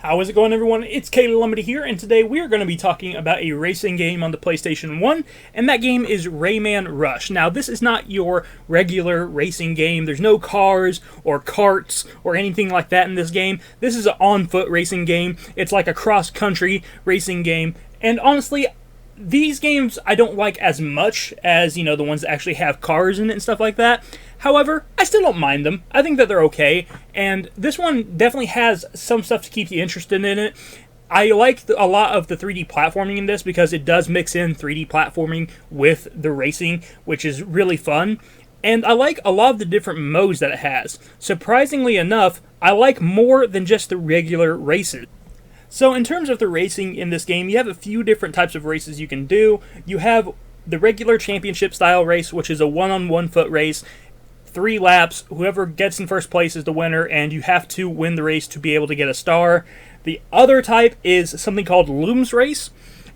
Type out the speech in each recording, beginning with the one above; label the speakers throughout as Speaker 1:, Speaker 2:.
Speaker 1: How is it going, everyone? It's Kaylee Lumity here, and today we are going to be talking about a racing game on the PlayStation 1, and that game is Rayman Rush. Now, this is not your regular racing game. There's no cars or carts or anything like that in this game. This is an on-foot racing game. It's like a cross-country racing game, and honestly, these games I don't like as much as, the ones that actually have cars in it and stuff like that. However, I still don't mind them. I think that they're okay, and this one definitely has some stuff to keep you interested in it. I like a lot of the 3D platforming in this because it does mix in 3D platforming with the racing, which is really fun. And I like a lot of the different modes that it has. Surprisingly enough, I like more than just the regular races. So in terms of the racing in this game, you have a few different types of races you can do. You have the regular championship style race, which is a one-on-one foot race. 3 laps, whoever gets in first place is the winner, and you have to win the race to be able to get a star. The other type is something called Looms Race,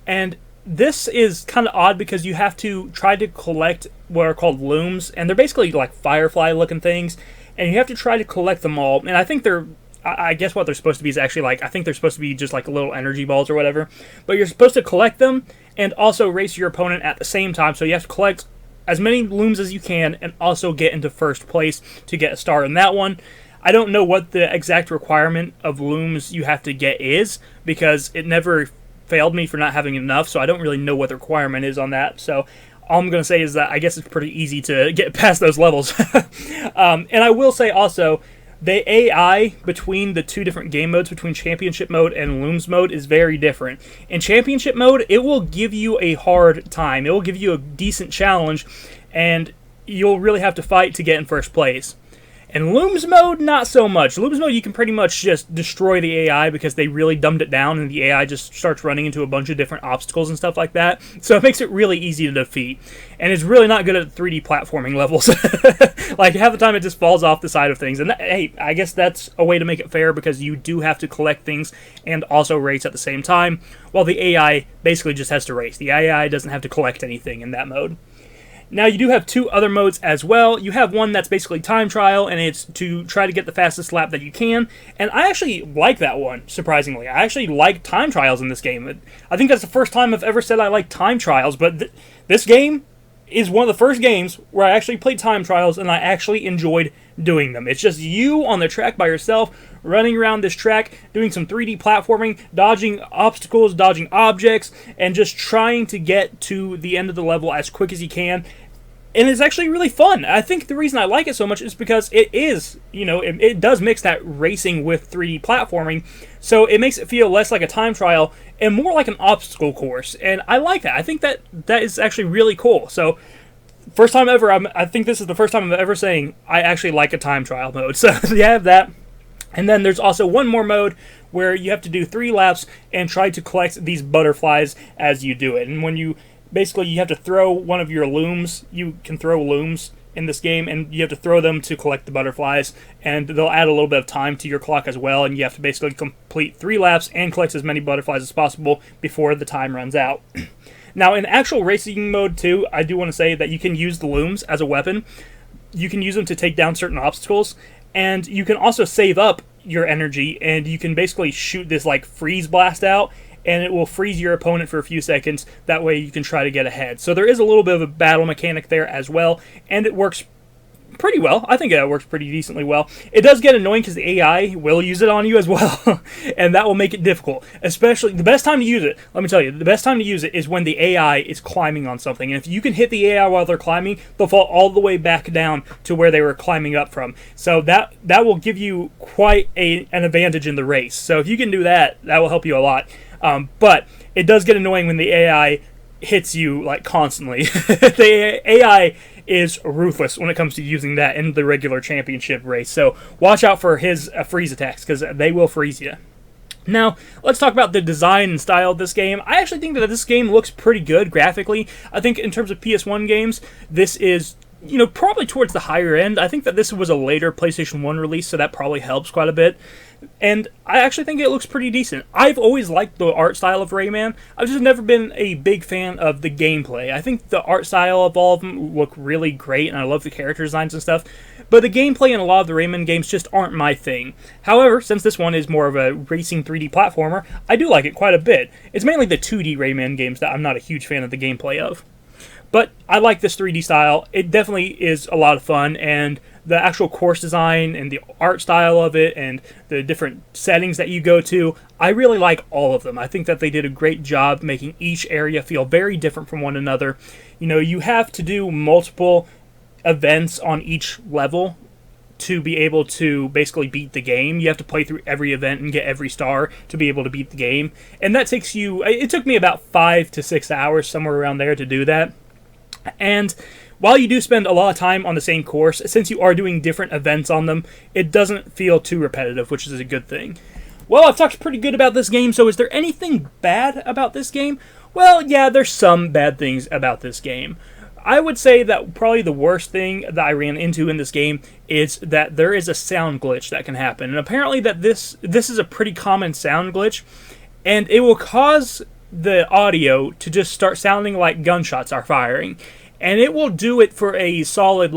Speaker 1: and this is kind of odd because you have to try to collect what are called looms, and they're basically like firefly-looking things, and you have to try to collect them all, and I guess what they're supposed to be is actually I think they're supposed to be just like little energy balls or whatever, but you're supposed to collect them and also race your opponent at the same time, so you have to collect as many looms as you can and also get into first place to get a star in that one. I don't know what the exact requirement of looms you have to get is because it never failed me for not having enough, so I don't really know what the requirement is on that, so all I'm going to say is that I guess it's pretty easy to get past those levels. And I will say also, the AI between the two different game modes, between Championship mode and Looms mode, is very different. In Championship mode, it will give you a hard time. It will give you a decent challenge, and you'll really have to fight to get in first place. In Looms mode, not so much. Looms mode, you can pretty much just destroy the AI because they really dumbed it down, and the AI just starts running into a bunch of different obstacles and stuff like that. So it makes it really easy to defeat. And it's really not good at 3D platforming levels. Like, half the time it just falls off the side of things. And hey, I guess that's a way to make it fair because you do have to collect things and also race at the same time, while the AI basically just has to race. The AI doesn't have to collect anything in that mode. Now, you do have 2 other modes as well. You have one that's basically time trial, and it's to try to get the fastest lap that you can. And I actually like that one, surprisingly. I actually like time trials in this game. I think that's the first time I've ever said I like time trials, but this game is one of the first games where I actually played time trials, and I actually enjoyed doing them. It's just you on the track by yourself, running around this track, doing some 3D platforming, dodging obstacles, dodging objects, and just trying to get to the end of the level as quick as you can. And it's actually really fun. I think the reason I like it so much is because it is, it does mix that racing with 3D platforming, so it makes it feel less like a time trial and more like an obstacle course, and I like that. I think that is actually really cool. So, first time ever, I think this is the first time I'm ever saying I actually like a time trial mode. So, you have that. And then there's also one more mode where you have to do 3 laps and try to collect these butterflies as you do it. And when you have to throw one of your looms. You can throw looms in this game, and you have to throw them to collect the butterflies, and they'll add a little bit of time to your clock as well, and you have to basically complete 3 laps and collect as many butterflies as possible before the time runs out. Now, in actual racing mode too, I do want to say that you can use the looms as a weapon. You can use them to take down certain obstacles, and you can also save up your energy, and you can basically shoot this freeze blast out, and it will freeze your opponent for a few seconds. That way you can try to get ahead. So there is a little bit of a battle mechanic there as well, and it works pretty well. I think it works pretty decently well. It does get annoying because the AI will use it on you as well, and that will make it difficult. Especially, the best time to use it, let me tell you, the best time to use it is when the AI is climbing on something. And if you can hit the AI while they're climbing, they'll fall all the way back down to where they were climbing up from. So that will give you quite an advantage in the race. So if you can do that, that will help you a lot. But it does get annoying when the AI hits you constantly. The AI is ruthless when it comes to using that in the regular championship race. So watch out for his freeze attacks because they will freeze you. Now, let's talk about the design and style of this game. I actually think that this game looks pretty good graphically. I think in terms of PS1 games, this is probably towards the higher end. I think that this was a later PlayStation 1 release, so that probably helps quite a bit. And I actually think it looks pretty decent. I've always liked the art style of Rayman. I've just never been a big fan of the gameplay. I think the art style of all of them look really great, and I love the character designs and stuff. But the gameplay in a lot of the Rayman games just aren't my thing. However, since this one is more of a racing 3D platformer, I do like it quite a bit. It's mainly the 2D Rayman games that I'm not a huge fan of the gameplay of. But I like this 3D style. It definitely is a lot of fun, and the actual course design and the art style of it and the different settings that you go to, I really like all of them. I think that they did a great job making each area feel very different from one another. You have to do multiple events on each level to be able to basically beat the game. You have to play through every event and get every star to be able to beat the game. And that takes you... It took me about 5 to 6 hours, somewhere around there, to do that. And while you do spend a lot of time on the same course, since you are doing different events on them, it doesn't feel too repetitive, which is a good thing. Well, I've talked pretty good about this game, so is there anything bad about this game? Well, yeah, there's some bad things about this game. I would say that probably the worst thing that I ran into in this game is that there is a sound glitch that can happen. And apparently that this is a pretty common sound glitch, and it will cause the audio to just start sounding like gunshots are firing. And it will do it for a solid,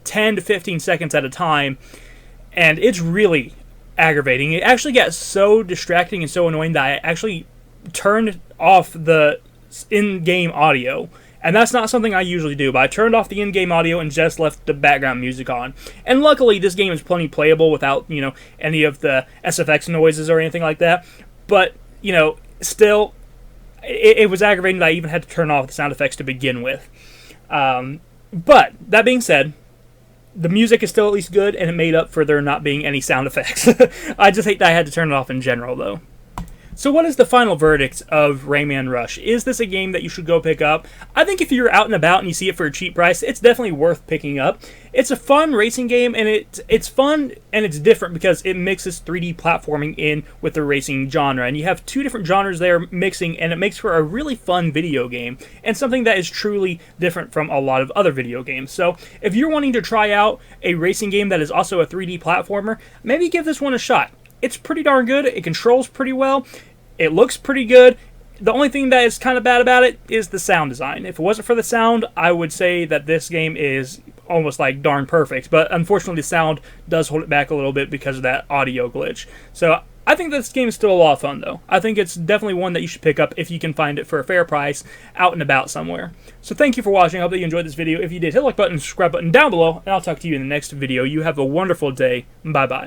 Speaker 1: 10 to 15 seconds at a time, and it's really aggravating. It actually got so distracting and so annoying that I actually turned off the in-game audio. And that's not something I usually do, but I turned off the in-game audio and just left the background music on. And luckily, this game is plenty playable without, any of the SFX noises or anything like that. But, still, it was aggravating that I even had to turn off the sound effects to begin with. But, that being said, the music is still at least good, and it made up for there not being any sound effects. I just hate that I had to turn it off in general, though. So what is the final verdict of Rayman Rush? Is this a game that you should go pick up? I think if you're out and about and you see it for a cheap price, it's definitely worth picking up. It's a fun racing game, and it's fun and it's different because it mixes 3D platforming in with the racing genre. And you have two different genres there mixing, and it makes for a really fun video game and something that is truly different from a lot of other video games. So if you're wanting to try out a racing game that is also a 3D platformer, maybe give this one a shot. It's pretty darn good. It controls pretty well. It looks pretty good. The only thing that is kind of bad about it is the sound design. If it wasn't for the sound, I would say that this game is almost darn perfect. But unfortunately, the sound does hold it back a little bit because of that audio glitch. So I think this game is still a lot of fun, though. I think it's definitely one that you should pick up if you can find it for a fair price out and about somewhere. So thank you for watching. I hope that you enjoyed this video. If you did, hit the like button and subscribe button down below, and I'll talk to you in the next video. You have a wonderful day. Bye-bye.